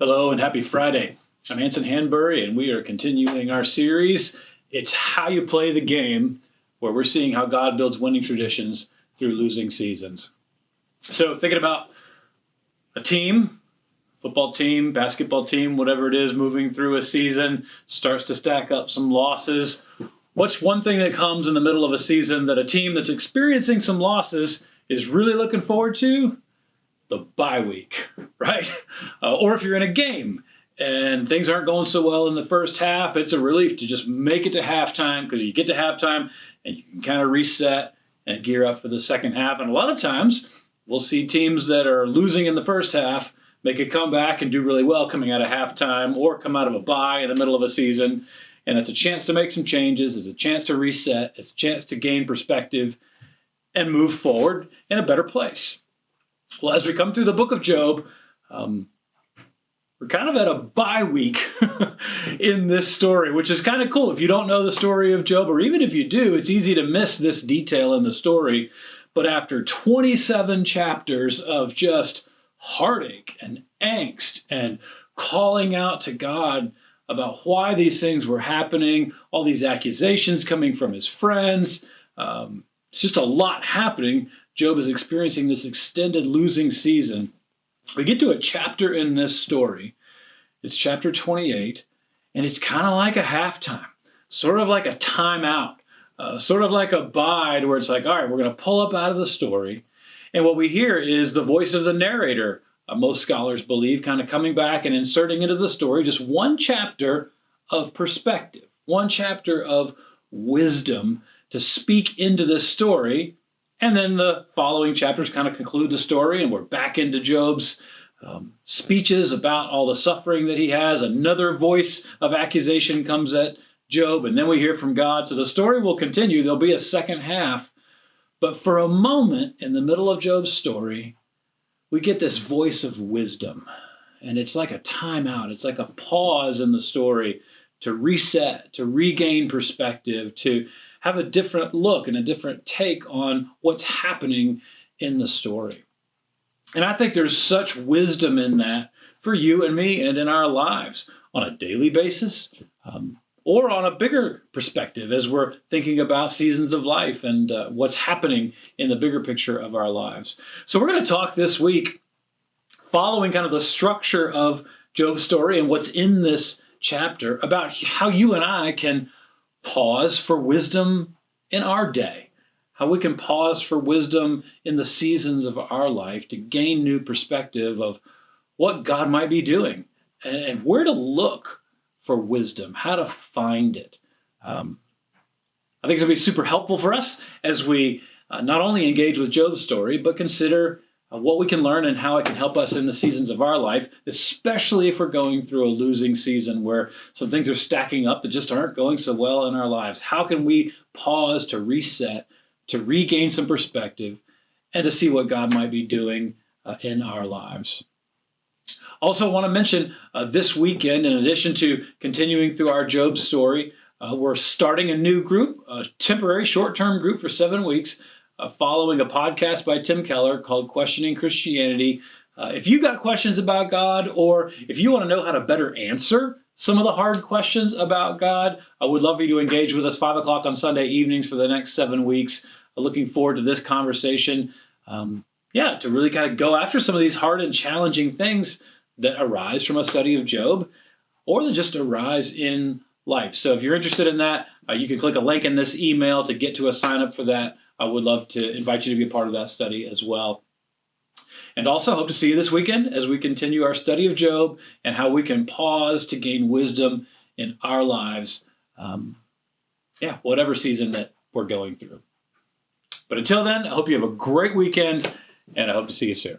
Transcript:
Hello and happy Friday. I'm Anson and we are continuing our series. It's How You Play the Game, where we're seeing how God builds winning traditions through losing seasons. So thinking about a team, football team, basketball team, whatever it is, moving through a season, starts to stack up some losses. What's one thing that comes in the middle of a season that a team that's experiencing some losses is really looking forward to? The bye week, right? Or if you're in a game and things aren't going so well in the first half, it's a relief to just make it to halftime, because you get to halftime and you can kind of reset and gear up for the second half. And a lot of times we'll see teams that are losing in the first half make a comeback and do really well coming out of halftime, or come out of a bye in the middle of a season. And it's a chance to make some changes. It's a chance to reset. It's a chance to gain perspective and move forward in a better place. Well, as we come through the book of Job, we're kind of at a bye week in this story, which is kind of cool. If you don't know the story of Job, or even if you do, it's easy to miss this detail in the story. But after 27 chapters of just heartache and angst and calling out to God about why these things were happening, all these accusations coming from his friends, it's just a lot happening. Job is experiencing this extended losing season. We get to a chapter in this story. It's chapter 28, and it's kind of like a halftime, sort of like a timeout, sort of like a bide where it's like, all right, we're going to pull up out of the story. And what we hear is the voice of the narrator, most scholars believe, kind of coming back and inserting into the story just one chapter of perspective, one chapter of wisdom to speak into this story. And then the following chapters kind of conclude the story, and we're back into Job's speeches about all the suffering that he has. Another voice of accusation comes at Job, and then we hear from God. So the story will continue. There'll be a second half. But for a moment in the middle of Job's story, we get this voice of wisdom. And it's like a timeout. It's like a pause in the story to reset, to regain perspective, to have a different look and a different take on what's happening in the story. And I think there's such wisdom in that for you and me and in our lives on a daily basis, or on a bigger perspective as we're thinking about seasons of life and what's happening in the bigger picture of our lives. So we're going to talk this week, following kind of the structure of Job's story and what's in this chapter, about how you and I can pause for wisdom in our day, how we can pause for wisdom in the seasons of our life to gain new perspective of what God might be doing and where to look for wisdom, how to find it. I think it's going to be super helpful for us as we not only engage with Job's story, but consider what we can learn and how it can help us in the seasons of our life, especially if we're going through a losing season where some things are stacking up that just aren't going so well in our lives. How can we pause to reset, to regain some perspective, and to see what God might be doing in our lives? Also, I want to mention this weekend, in addition to continuing through our Job story, we're starting a new group, a temporary short-term group for 7 weeks, following a podcast by Tim Keller called Questioning Christianity. If you've got questions about God, or if you want to know how to better answer some of the hard questions about God, I would love for you to engage with us 5 o'clock on Sunday evenings for the next 7 weeks. Looking forward to this conversation. To really kind of go after some of these hard and challenging things that arise from a study of Job, or that just arise in life. So if you're interested in that, you can click a link in this email to get to a sign up for that. I would love to invite you to be a part of that study as well. And also hope to see you this weekend as we continue our study of Job and how we can pause to gain wisdom in our lives, whatever season that we're going through. But until then, I hope you have a great weekend, and I hope to see you soon.